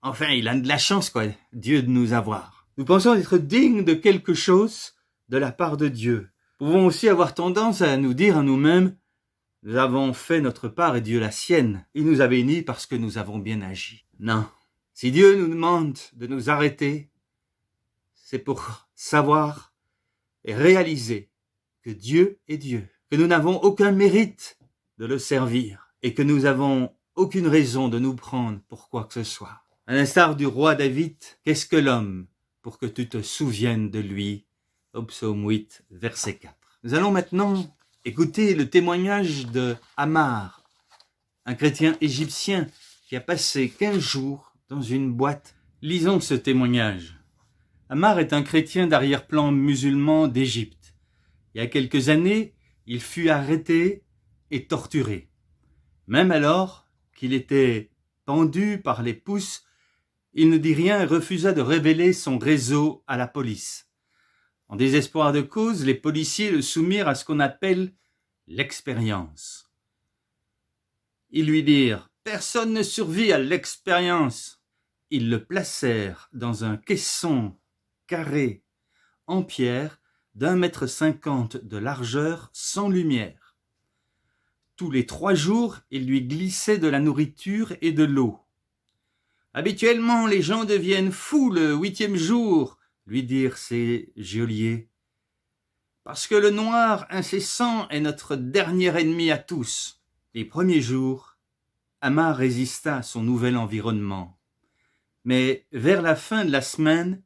enfin, il a de la chance, Dieu de nous avoir. Nous pensons être dignes de quelque chose de la part de Dieu. Nous pouvons aussi avoir tendance à nous dire à nous-mêmes, nous avons fait notre part et Dieu la sienne. Il nous a bénis parce que nous avons bien agi. Non. Si Dieu nous demande de nous arrêter, c'est pour savoir et réaliser que Dieu est Dieu, que nous n'avons aucun mérite de le servir et que nous n'avons aucune raison de nous prendre pour quoi que ce soit. À l'instar du roi David, qu'est-ce que l'homme pour que tu te souviennes de lui? Au psaume 8, verset 4. Nous allons maintenant écouter le témoignage de Ammar, un chrétien égyptien qui a passé 15 jours dans une boîte. Lisons ce témoignage. Ammar est un chrétien d'arrière-plan musulman d'Égypte. Il y a quelques années, il fut arrêté et torturé. Même alors qu'il était pendu par les pouces, il ne dit rien et refusa de révéler son réseau à la police. En désespoir de cause, les policiers le soumirent à ce qu'on appelle l'expérience. Ils lui dirent « Personne ne survit à l'expérience ». Ils le placèrent dans un caisson carré en pierre d'1,50 m de largeur sans lumière. Tous les 3 jours, il lui glissait de la nourriture et de l'eau. « Habituellement, les gens deviennent fous le 8e jour », lui dirent ses geôliers, « parce que le noir incessant est notre dernier ennemi à tous. » Les premiers jours, Ammar résista à son nouvel environnement. Mais vers la fin de la semaine,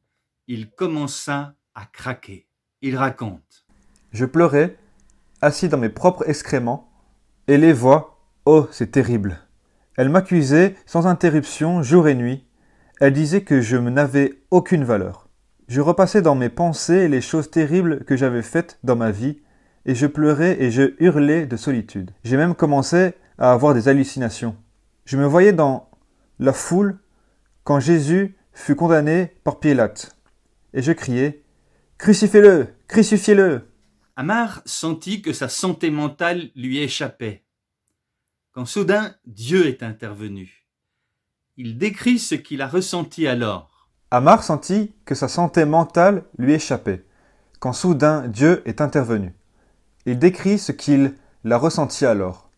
il commença à craquer. Il raconte.
Je pleurais, assis dans mes propres excréments, et les voix, oh, c'est terrible. Elles m'accusaient sans interruption jour et nuit. Elles disaient que je n'avais aucune valeur. Je repassais dans mes pensées les choses terribles que j'avais faites dans ma vie, et je pleurais et je hurlais de solitude. J'ai même commencé à avoir des hallucinations. Je me voyais dans la foule quand Jésus fut condamné par Pilate, et je criais « Crucifiez-le! Crucifiez-le »
Ammar sentit que sa santé mentale lui échappait, quand soudain Dieu est intervenu. Il décrit ce qu'il a ressenti alors.
Ammar sentit que sa santé mentale lui échappait, quand soudain Dieu est intervenu. Il décrit ce qu'il a ressenti alors.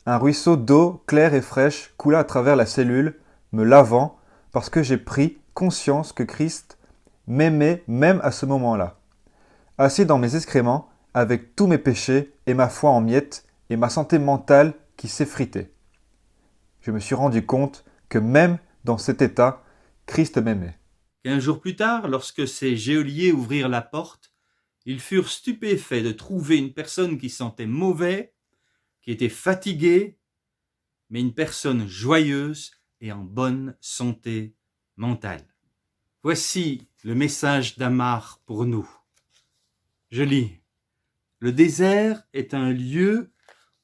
Un ruisseau d'eau claire et fraîche coula à travers la cellule, me lavant, parce que j'ai pris conscience que Christ m'aimait même à ce moment-là. Assis dans mes excréments, avec tous mes péchés et ma foi en miettes et ma santé mentale qui s'effritait. Je me suis rendu compte que même dans cet état, Christ m'aimait.
15 jours plus tard, lorsque ces geôliers ouvrirent la porte, ils furent stupéfaits de trouver une personne qui sentait mauvais, qui était fatiguée, mais une personne joyeuse et en bonne santé mentale. Voici le message d'Ammar pour nous. Je lis. Le désert est un lieu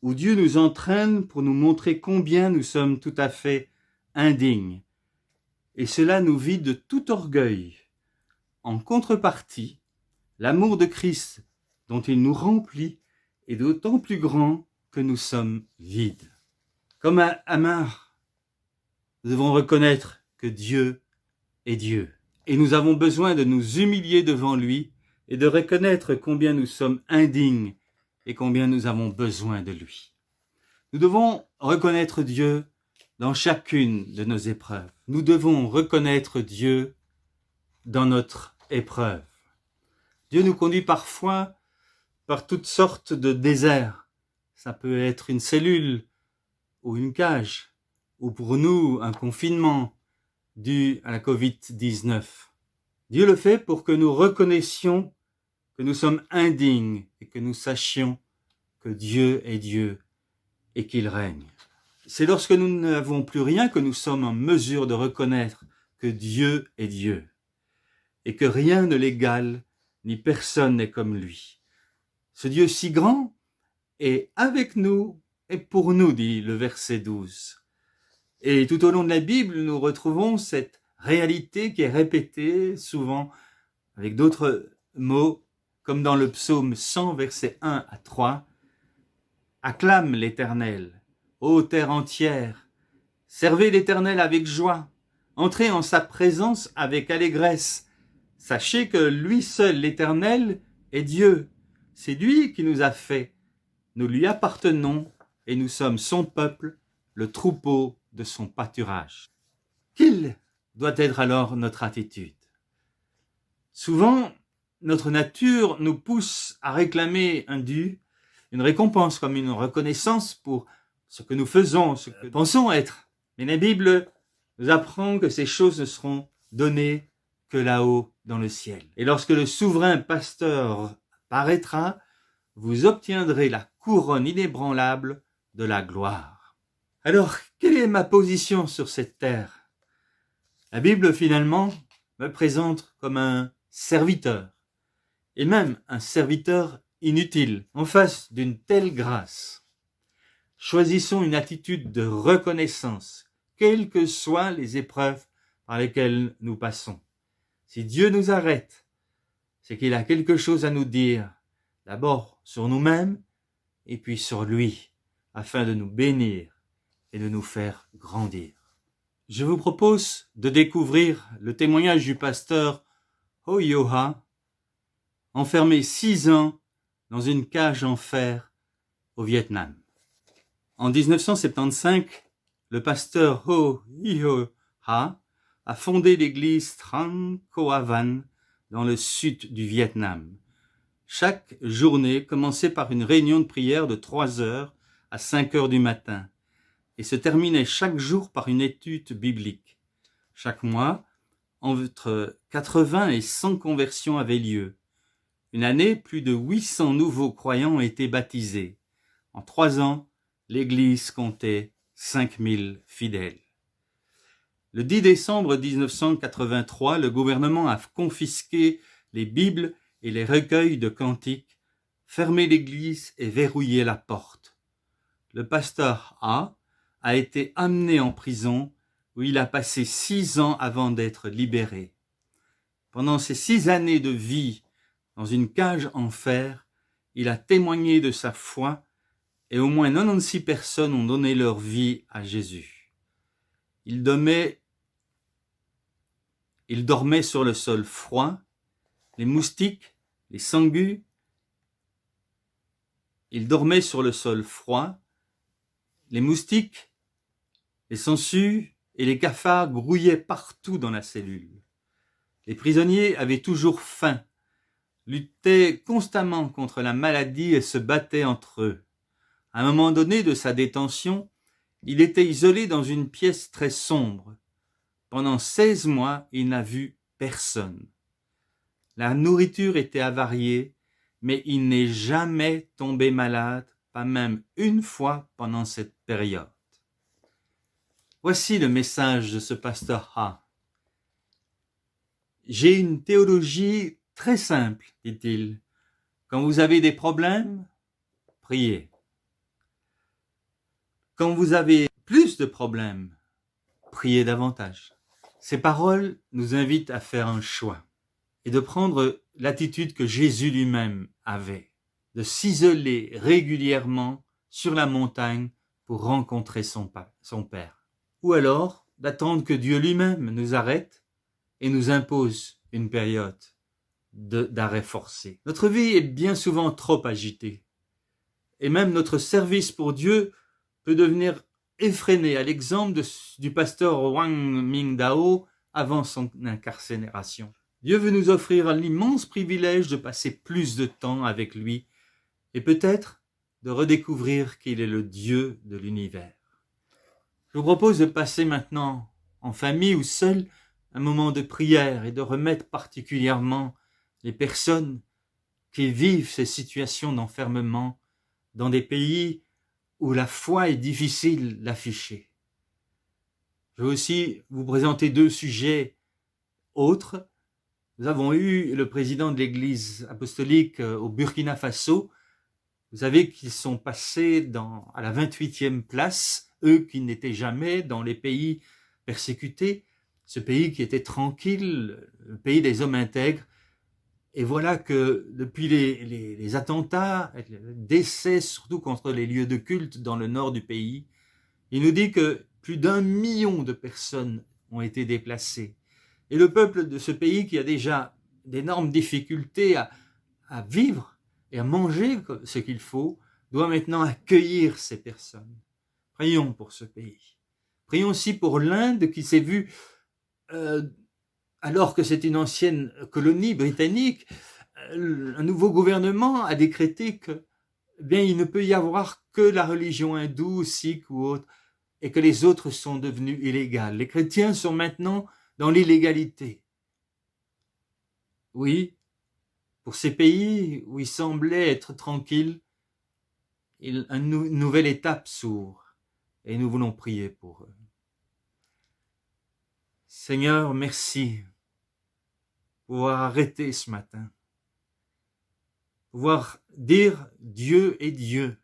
où Dieu nous entraîne pour nous montrer combien nous sommes tout à fait indignes. Et cela nous vide de tout orgueil. En contrepartie, l'amour de Christ dont il nous remplit est d'autant plus grand que nous sommes vides. Comme à Ammar, nous devons reconnaître que Dieu est Dieu. Et nous avons besoin de nous humilier devant lui et de reconnaître combien nous sommes indignes et combien nous avons besoin de lui. Nous devons reconnaître Dieu dans chacune de nos épreuves. Nous devons reconnaître Dieu dans notre épreuve. Dieu nous conduit parfois par toutes sortes de déserts. Ça peut être une cellule ou une cage, ou pour nous un confinement dû à la Covid-19. Dieu le fait pour que nous reconnaissions que nous sommes indignes et que nous sachions que Dieu est Dieu et qu'il règne. C'est lorsque nous n'avons plus rien que nous sommes en mesure de reconnaître que Dieu est Dieu et que rien ne l'égale ni personne n'est comme lui. Ce Dieu si grand est avec nous et pour nous, dit le verset 12. Et tout au long de la Bible, nous retrouvons cette réalité qui est répétée souvent avec d'autres mots, comme dans le psaume 100, versets 1 à 3. Acclame l'Éternel, ô terre entière, servez l'Éternel avec joie, entrez en sa présence avec allégresse. Sachez que lui seul, l'Éternel, est Dieu. C'est lui qui nous a fait. Nous lui appartenons et nous sommes son peuple, le troupeau de son pâturage. Quelle doit être alors notre attitude? Souvent, notre nature nous pousse à réclamer un dû, une récompense comme une reconnaissance pour ce que nous faisons, ce que nous pensons être. Mais la Bible nous apprend que ces choses ne seront données que là-haut dans le ciel. Et lorsque le souverain pasteur paraîtra, vous obtiendrez la couronne inébranlable de la gloire. Alors, quelle est ma position sur cette terre? La Bible, finalement, me présente comme un serviteur, et même un serviteur inutile, en face d'une telle grâce. Choisissons une attitude de reconnaissance, quelles que soient les épreuves par lesquelles nous passons. Si Dieu nous arrête, c'est qu'il a quelque chose à nous dire, d'abord sur nous-mêmes, et puis sur lui, afin de nous bénir et de nous faire grandir. Je vous propose de découvrir le témoignage du pasteur Ho Yo Ha, enfermé 6 ans dans une cage en fer au Vietnam. En 1975, le pasteur Ho Yo Ha a fondé l'église Tran Coa Van dans le sud du Vietnam. Chaque journée commençait par une réunion de prière de 3 heures à 5 heures du matin et se terminait chaque jour par une étude biblique. Chaque mois, entre 80 et 100 conversions avaient lieu. Une année, plus de 800 nouveaux croyants ont été baptisés. En 3 ans, l'église comptait 5000 fidèles. Le 10 décembre 1983, le gouvernement a confisqué les Bibles et les recueils de cantiques, fermé l'église et verrouillé la porte. Le pasteur a été amené en prison où il a passé 6 ans avant d'être libéré. Pendant ces 6 années de vie dans une cage en fer, il a témoigné de sa foi et au moins 96 personnes ont donné leur vie à Jésus. Il dormait sur le sol froid, les moustiques, les sangues. Il dormait sur le sol froid, les moustiques, les sangsues et les cafards grouillaient partout dans la cellule. Les prisonniers avaient toujours faim, luttaient constamment contre la maladie et se battaient entre eux. À un moment donné de sa détention, il était isolé dans une pièce très sombre. Pendant 16 mois, il n'a vu personne. La nourriture était avariée, mais il n'est jamais tombé malade, pas même une fois pendant cette période. Voici le message de ce pasteur Ha. J'ai une théologie très simple, dit-il. Quand vous avez des problèmes, priez. Quand vous avez plus de problèmes, priez davantage. Ces paroles nous invitent à faire un choix et de prendre l'attitude que Jésus lui-même avait, de s'isoler régulièrement sur la montagne pour rencontrer son Père. Ou alors d'attendre que Dieu lui-même nous arrête et nous impose une période d'arrêt forcé. Notre vie est bien souvent trop agitée et même notre service pour Dieu peut devenir effréné, à l'exemple du pasteur Wang Mingdao avant son incarcération. Dieu veut nous offrir l'immense privilège de passer plus de temps avec lui et peut-être de redécouvrir qu'il est le Dieu de l'univers. Je vous propose de passer maintenant en famille ou seul un moment de prière et de remettre particulièrement les personnes qui vivent ces situations d'enfermement dans des pays où la foi est difficile d'afficher. Je vais aussi vous présenter 2 sujets autres. Nous avons eu le président de l'Église apostolique au Burkina Faso. Vous savez qu'ils sont passés à la 28e place, eux qui n'étaient jamais dans les pays persécutés, ce pays qui était tranquille, le pays des hommes intègres. Et voilà que depuis les attentats, les décès, surtout contre les lieux de culte dans le nord du pays, il nous dit que plus d'1 million de personnes ont été déplacées. Et le peuple de ce pays qui a déjà d'énormes difficultés à vivre et à manger ce qu'il faut, doit maintenant accueillir ces personnes. Prions pour ce pays. Prions aussi pour l'Inde qui s'est vue, alors que c'est une ancienne colonie britannique, un nouveau gouvernement a décrété que, il ne peut y avoir que la religion hindoue, sikh ou autre, et que les autres sont devenus illégales. Les chrétiens sont maintenant dans l'illégalité. Oui, pour ces pays où il semblait être tranquille, une nouvelle étape s'ouvre et nous voulons prier pour eux. Seigneur, merci pour pouvoir arrêter ce matin, pouvoir dire Dieu est Dieu.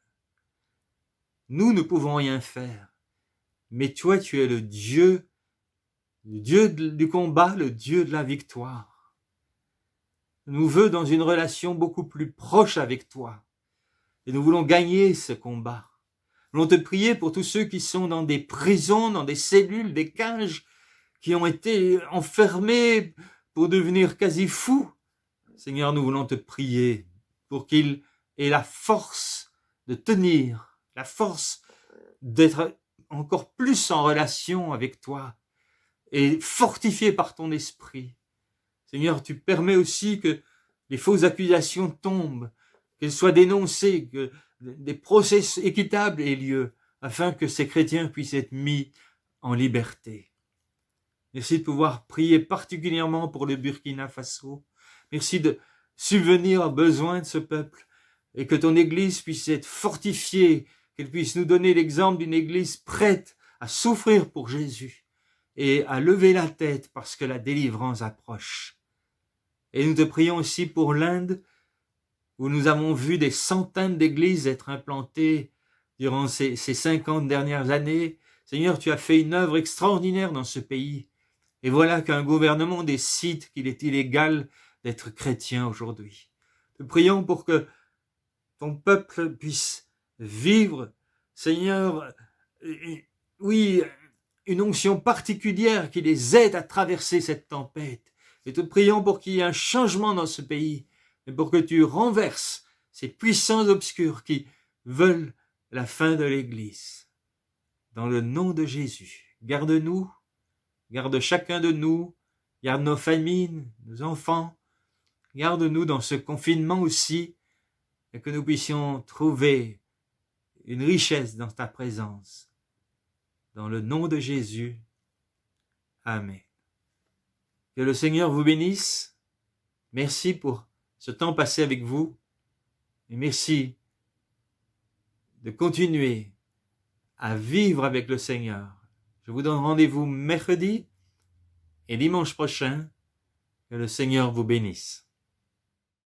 Nous ne pouvons rien faire, mais toi tu es le Dieu du combat, le Dieu de la victoire. Nous voulons dans une relation beaucoup plus proche avec toi et nous voulons gagner ce combat. Nous voulons te prier pour tous ceux qui sont dans des prisons, dans des cellules, des cages, qui ont été enfermés pour devenir quasi fous. Seigneur, nous voulons te prier pour qu'ils aient la force de tenir, la force d'être encore plus en relation avec toi et fortifiés par ton esprit. Seigneur, tu permets aussi que les fausses accusations tombent, qu'elles soient dénoncées, que des procès équitables aient lieu, afin que ces chrétiens puissent être mis en liberté. Merci de pouvoir prier particulièrement pour le Burkina Faso. Merci de subvenir aux besoins de ce peuple et que ton Église puisse être fortifiée, qu'elle puisse nous donner l'exemple d'une Église prête à souffrir pour Jésus et à lever la tête parce que la délivrance approche. Et nous te prions aussi pour l'Inde, où nous avons vu des centaines d'églises être implantées durant ces 50 dernières années. Seigneur, tu as fait une œuvre extraordinaire dans ce pays. Et voilà qu'un gouvernement décide qu'il est illégal d'être chrétien aujourd'hui. Nous prions pour que ton peuple puisse vivre, Seigneur, oui, une onction particulière qui les aide à traverser cette tempête. Et te prions pour qu'il y ait un changement dans ce pays, et pour que tu renverses ces puissances obscures qui veulent la fin de l'Église. Dans le nom de Jésus, garde-nous, garde chacun de nous, garde nos familles, nos enfants, garde-nous dans ce confinement aussi, et que nous puissions trouver une richesse dans ta présence. Dans le nom de Jésus, Amen. Que le Seigneur vous bénisse. Merci pour ce temps passé avec vous. Et merci de continuer à vivre avec le Seigneur. Je vous donne rendez-vous mercredi et dimanche prochain. Que le Seigneur vous bénisse.